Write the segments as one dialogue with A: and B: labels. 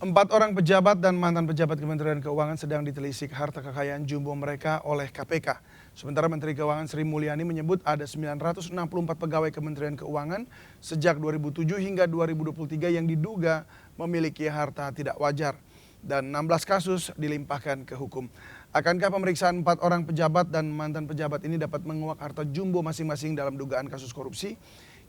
A: Empat orang pejabat dan mantan pejabat Kementerian Keuangan sedang ditelisik harta kekayaan jumbo mereka oleh KPK. Sementara Menteri Keuangan Sri Mulyani menyebut ada 964 pegawai Kementerian Keuangan sejak 2007 hingga 2023 yang diduga memiliki harta tidak wajar. Dan 16 kasus dilimpahkan ke hukum. Akankah pemeriksaan 4 orang pejabat dan mantan pejabat ini dapat menguak harta jumbo masing-masing dalam dugaan kasus korupsi?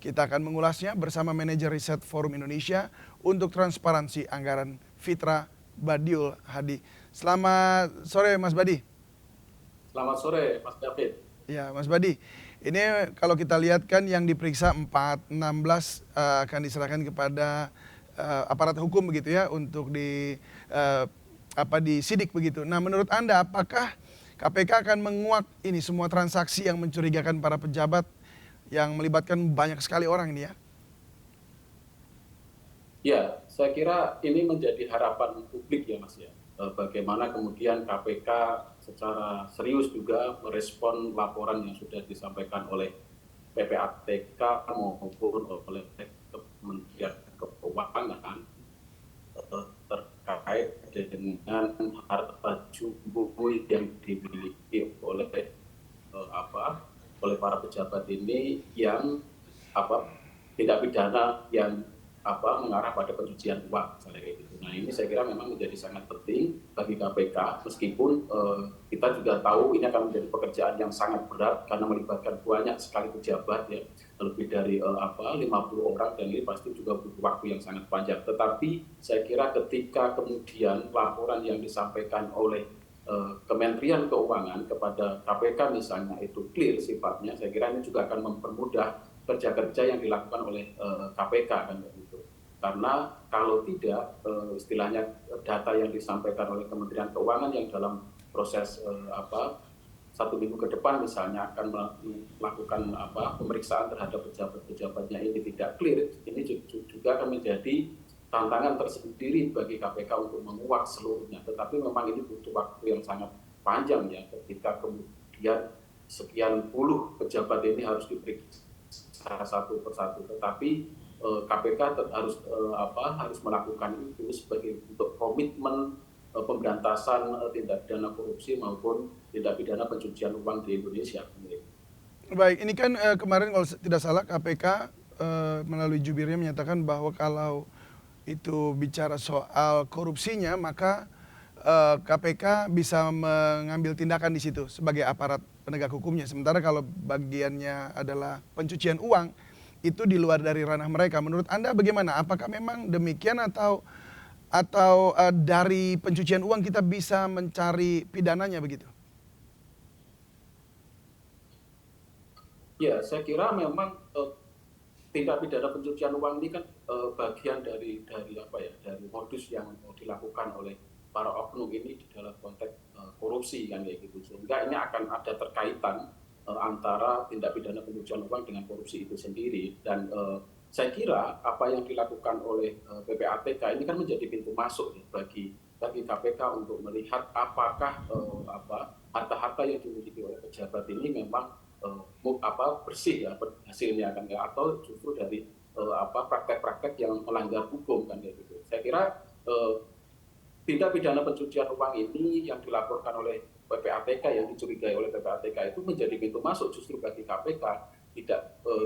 A: Kita akan mengulasnya bersama manajer riset Forum Indonesia untuk Transparansi Anggaran Fitra Badiul Hadi. Selamat sore Mas Badi.
B: Selamat sore Mas David.
A: Ya Mas Badi, ini kalau kita lihat kan yang diperiksa 16 akan diserahkan kepada aparat hukum begitu ya untuk disidik begitu. Nah menurut Anda apakah KPK akan menguak ini semua transaksi yang mencurigakan para pejabat yang melibatkan banyak sekali orang ini ya?
B: Ya, saya kira ini menjadi harapan publik ya Mas ya. Bagaimana kemudian KPK secara serius juga merespon laporan yang sudah disampaikan oleh PPATK maupun oleh Kementerian Keuangan terkait dengan harta jumbo yang dimiliki oleh oleh para pejabat ini yang tindak pidana yang mengarah pada pencucian uang misalnya kayak gitu. Nah ini saya kira memang menjadi sangat penting bagi KPK meskipun kita juga tahu ini akan menjadi pekerjaan yang sangat berat karena melibatkan banyak sekali pejabat ya, lebih dari 50 orang, dan ini pasti juga butuh waktu yang sangat panjang. Tetapi saya kira ketika kemudian laporan yang disampaikan oleh Kementerian Keuangan kepada KPK misalnya itu clear sifatnya, saya kira ini juga akan mempermudah kerja-kerja yang dilakukan oleh KPK kan begitu. Karena kalau tidak istilahnya data yang disampaikan oleh Kementerian Keuangan yang dalam proses 1 minggu ke depan misalnya akan melakukan pemeriksaan terhadap pejabat-pejabatnya ini tidak clear, ini juga akan menjadi tantangan tersendiri bagi KPK untuk menguak seluruhnya. Tetapi memang ini butuh waktu yang sangat panjang ya ketika kemudian sekian puluh pejabat ini harus diperiksa satu persatu. Tetapi KPK harus melakukan itu sebagai bentuk komitmen pemberantasan tindak pidana korupsi maupun tindak pidana pencucian uang di Indonesia.
A: Baik, ini kan kemarin kalau tidak salah KPK melalui jubirnya menyatakan bahwa kalau itu bicara soal korupsinya maka KPK bisa mengambil tindakan di situ sebagai aparat penegak hukumnya. Sementara kalau bagiannya adalah pencucian uang itu di luar dari ranah mereka. Menurut Anda bagaimana? Apakah memang demikian atau dari pencucian uang kita bisa mencari pidananya begitu?
B: Ya, saya kira memang tindak pidana pencucian uang ini kan bagian dari modus yang dilakukan oleh para oknum ini di dalam konteks korupsi kan kayak gitu. Sehingga ini akan ada terkaitan antara tindak pidana pencucian uang dengan korupsi itu sendiri. Dan saya kira apa yang dilakukan oleh PPATK ini kan menjadi pintu masuk ya, bagi KPK untuk melihat apakah harta-harta yang dimiliki oleh pejabat ini memang bersih ya hasilnya kan ya, atau justru dari praktek-praktek yang melanggar hukum kan ya gitu. Saya kira tindak pidana pencucian uang ini yang dilaporkan oleh PPATK, yang dicurigai oleh PPATK itu menjadi pintu masuk justru bagi KPK. Tidak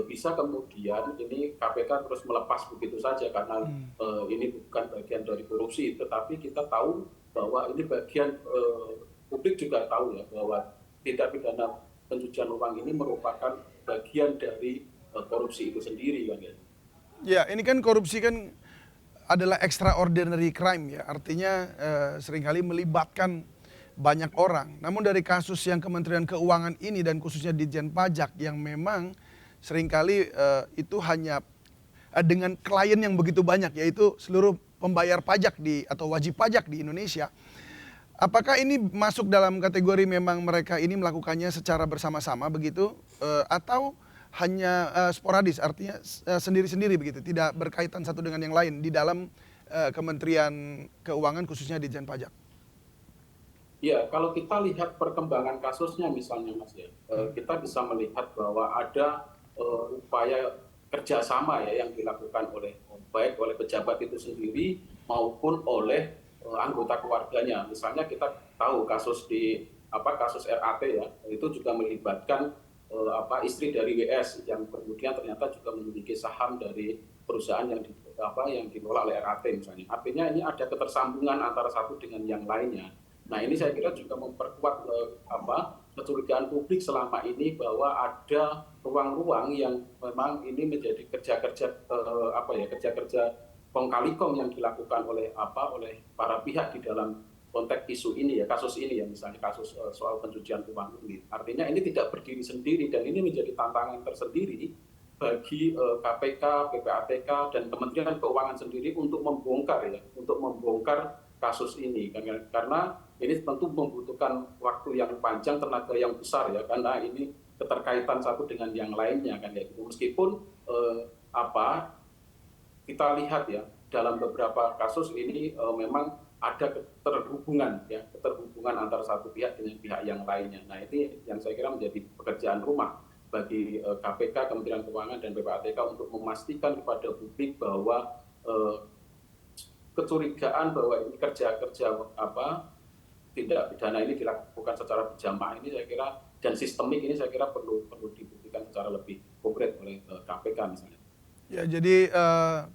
B: bisa kemudian ini KPK terus melepas begitu saja karena ini bukan bagian dari korupsi, tetapi kita tahu bahwa ini bagian publik juga tahu ya bahwa tindak pidana pencucian uang ini merupakan bagian dari korupsi itu sendiri kan ya.
A: Ya, ini kan korupsi kan adalah extraordinary crime ya, artinya seringkali melibatkan banyak orang. Namun dari kasus yang Kementerian Keuangan ini dan khususnya Ditjen Pajak yang memang seringkali itu hanya dengan klien yang begitu banyak, yaitu seluruh pembayar pajak atau wajib pajak di Indonesia. Apakah ini masuk dalam kategori memang mereka ini melakukannya secara bersama-sama begitu atau hanya sporadis, artinya sendiri-sendiri begitu, tidak berkaitan satu dengan yang lain di dalam Kementerian Keuangan khususnya Ditjen Pajak?
B: Ya, kalau kita lihat perkembangan kasusnya misalnya Mas ya, kita bisa melihat bahwa ada upaya kerjasama ya yang dilakukan baik oleh pejabat itu sendiri maupun oleh anggota keluarganya. Misalnya kita tahu kasus RAT ya, itu juga melibatkan istri dari WS yang kemudian ternyata juga memiliki saham dari perusahaan yang dikelola oleh RAT misalnya. Artinya ini ada ketersambungan antara satu dengan yang lainnya. Nah, ini saya kira juga memperkuat kecurigaan publik selama ini bahwa ada ruang-ruang yang memang ini menjadi kerja-kerja kong kali kong yang dilakukan oleh para pihak di dalam konteks isu ini ya, kasus ini ya, misalnya kasus soal pencucian uang ini. Artinya ini tidak berdiri sendiri dan ini menjadi tantangan tersendiri bagi KPK, PPATK dan Kementerian Keuangan sendiri untuk membongkar kasus ini karena ini tentu membutuhkan waktu yang panjang, tenaga yang besar ya, karena ini keterkaitan satu dengan yang lainnya kan ya. Meskipun kita lihat ya dalam beberapa kasus ini memang ada keterhubungan antara satu pihak dengan pihak yang lainnya. Nah, ini yang saya kira menjadi pekerjaan rumah bagi KPK, Kementerian Keuangan dan PPATK untuk memastikan kepada publik bahwa kecurigaan bahwa ini kerja-kerja tindak pidana ini dilakukan secara berjamaah ini saya kira dan sistemik ini saya kira perlu dibuktikan secara lebih konkret oleh KPK misalnya.
A: Ya, jadi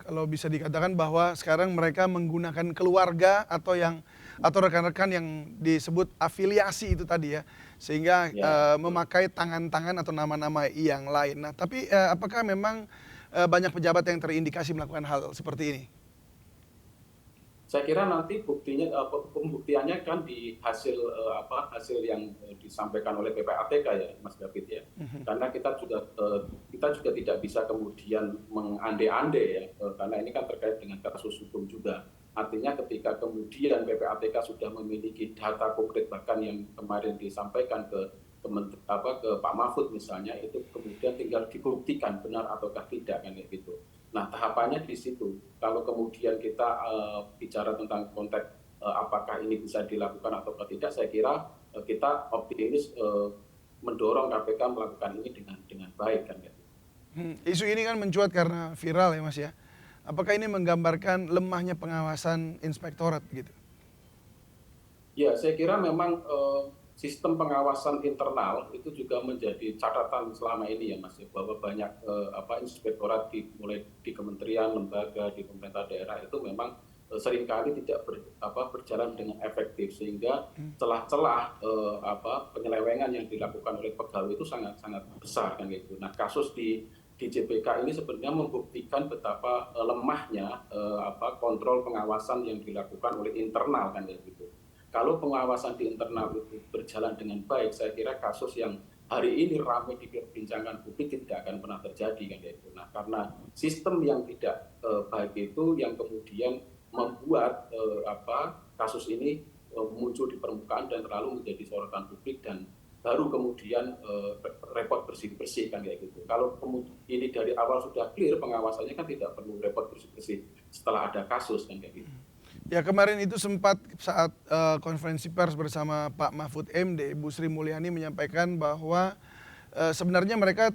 A: kalau bisa dikatakan bahwa sekarang mereka menggunakan keluarga atau rekan-rekan yang disebut afiliasi itu tadi ya, sehingga memakai tangan-tangan atau nama-nama yang lain. Nah, tapi apakah memang banyak pejabat yang terindikasi melakukan hal seperti ini?
B: Saya kira nanti pembuktiannya kan di hasil yang disampaikan oleh PPATK ya, Mas David ya. Karena kita juga tidak bisa kemudian mengande-ande ya, karena ini kan terkait dengan kasus hukum juga. Artinya ketika kemudian PPATK sudah memiliki data konkret bahkan yang kemarin disampaikan ke Pak Mahfud misalnya, itu kemudian tinggal dibuktikan benar ataukah tidak kan gitu. Nah, tahapannya di situ. Kalau kemudian kita bicara tentang konteks apakah ini bisa dilakukan atau tidak, saya kira kita optimis mendorong KPK melakukan ini dengan baik kan gitu.
A: Isu ini kan mencuat karena viral ya Mas ya. Apakah ini menggambarkan lemahnya pengawasan inspektorat begitu?
B: Ya, saya kira memang sistem pengawasan internal itu juga menjadi catatan selama ini ya Mas, bahwa banyak inspektorat mulai di kementerian, lembaga, di pemerintah daerah itu memang seringkali tidak berjalan dengan efektif sehingga celah-celah penyelewengan yang dilakukan oleh pegawai itu sangat besar kan gitu. Nah, kasus di JPK ini sebenarnya membuktikan betapa lemahnya kontrol pengawasan yang dilakukan oleh internal kan gitu. Kalau pengawasan di internal itu berjalan dengan baik, saya kira kasus yang hari ini ramai diperbincangkan publik tidak akan pernah terjadi kan itu. Nah, karena sistem yang tidak baik itu yang kemudian membuat kasus ini muncul di permukaan dan terlalu menjadi sorotan publik dan baru kemudian repot bersih-bersih kan kayak gitu. Kalau ini dari awal sudah clear pengawasannya kan tidak perlu repot bersih-bersih setelah ada kasus kan kayak gitu.
A: Ya, kemarin itu sempat saat konferensi pers bersama Pak Mahfud MD, Bu Sri Mulyani menyampaikan bahwa sebenarnya mereka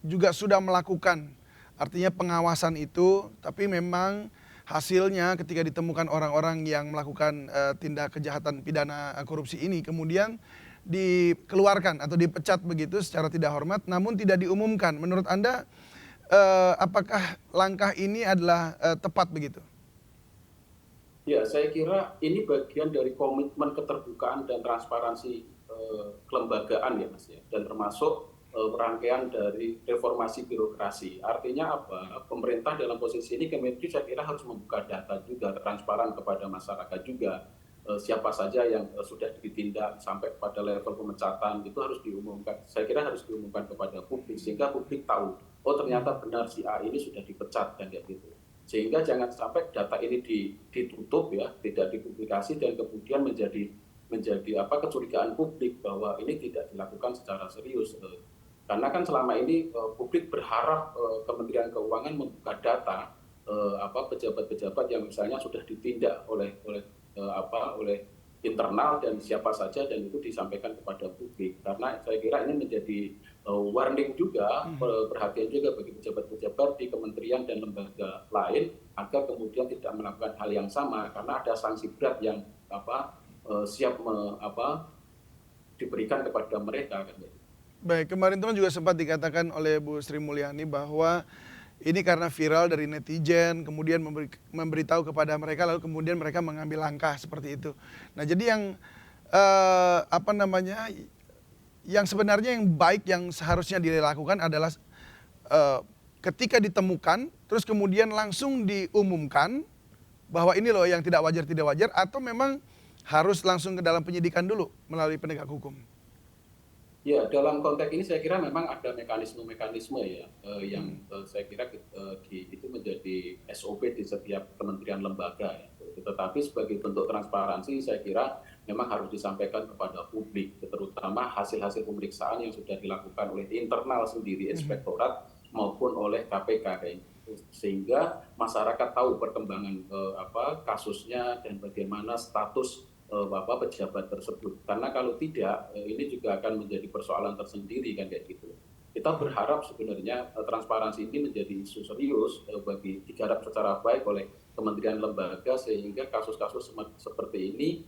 A: juga sudah melakukan artinya pengawasan itu, tapi memang hasilnya ketika ditemukan orang-orang yang melakukan tindak kejahatan pidana korupsi ini kemudian dikeluarkan atau dipecat begitu secara tidak hormat, namun tidak diumumkan. Menurut Anda apakah langkah ini adalah tepat begitu?
B: Ya, saya kira ini bagian dari komitmen keterbukaan dan transparansi kelembagaan ya Mas ya, dan termasuk rangkaian dari reformasi birokrasi. Artinya apa? Pemerintah dalam posisi ini Kementerian saya kira harus membuka data juga, transparan kepada masyarakat juga. Siapa saja yang sudah ditindak sampai pada level pemecatan itu harus diumumkan. Saya kira harus diumumkan kepada publik sehingga publik tahu, oh ternyata benar si A ini sudah dipecat dan kayak gitu. Sehingga jangan sampai data ini ditutup ya, tidak dipublikasi dan kemudian menjadi kecurigaan publik bahwa ini tidak dilakukan secara serius. Karena kan selama ini publik berharap Kementerian Keuangan membuka data pejabat-pejabat yang misalnya sudah ditindak oleh internal dan siapa saja, dan itu disampaikan kepada publik. Karena saya kira ini menjadi warning juga, perhatian juga bagi pejabat-pejabat di kementerian dan lembaga lain agar kemudian tidak melakukan hal yang sama, karena ada sanksi berat yang siap diberikan kepada mereka kan.
A: Baik, kemarin teman juga sempat dikatakan oleh Bu Sri Mulyani bahwa ini karena viral dari netizen, kemudian memberitahu kepada mereka, lalu kemudian mereka mengambil langkah seperti itu. Nah, jadi yang yang sebenarnya yang baik yang seharusnya dilakukan adalah ketika ditemukan, terus kemudian langsung diumumkan bahwa ini loh yang tidak wajar, atau memang harus langsung ke dalam penyidikan dulu melalui penegak hukum.
B: Ya, dalam konteks ini saya kira memang ada mekanisme-mekanisme ya, yang saya kira itu menjadi SOP di setiap kementerian lembaga ya. Tetapi sebagai bentuk transparansi saya kira memang harus disampaikan kepada publik, terutama hasil-hasil pemeriksaan yang sudah dilakukan oleh internal sendiri inspektorat maupun oleh KPK kayak gitu. Sehingga masyarakat tahu perkembangan kasusnya dan bagaimana status pejabat tersebut. Karena kalau tidak, ini juga akan menjadi persoalan tersendiri kan kayak gitu. Kita berharap sebenarnya transparansi ini menjadi isu serius bagi digarap secara baik oleh kementerian lembaga, sehingga kasus-kasus seperti ini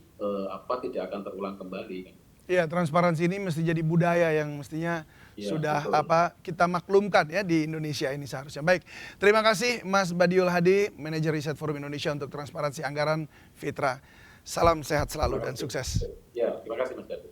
B: tidak akan terulang kembali kan.
A: Iya, transparansi ini mesti jadi budaya yang mestinya sudah betul. Kita maklumkan ya di Indonesia ini seharusnya. Baik, terima kasih Mas Badiul Hadi, Manajer Riset Forum Indonesia untuk Transparansi Anggaran Fitra. Salam sehat selalu dan sukses.
B: Ya, terima kasih Mas Datu.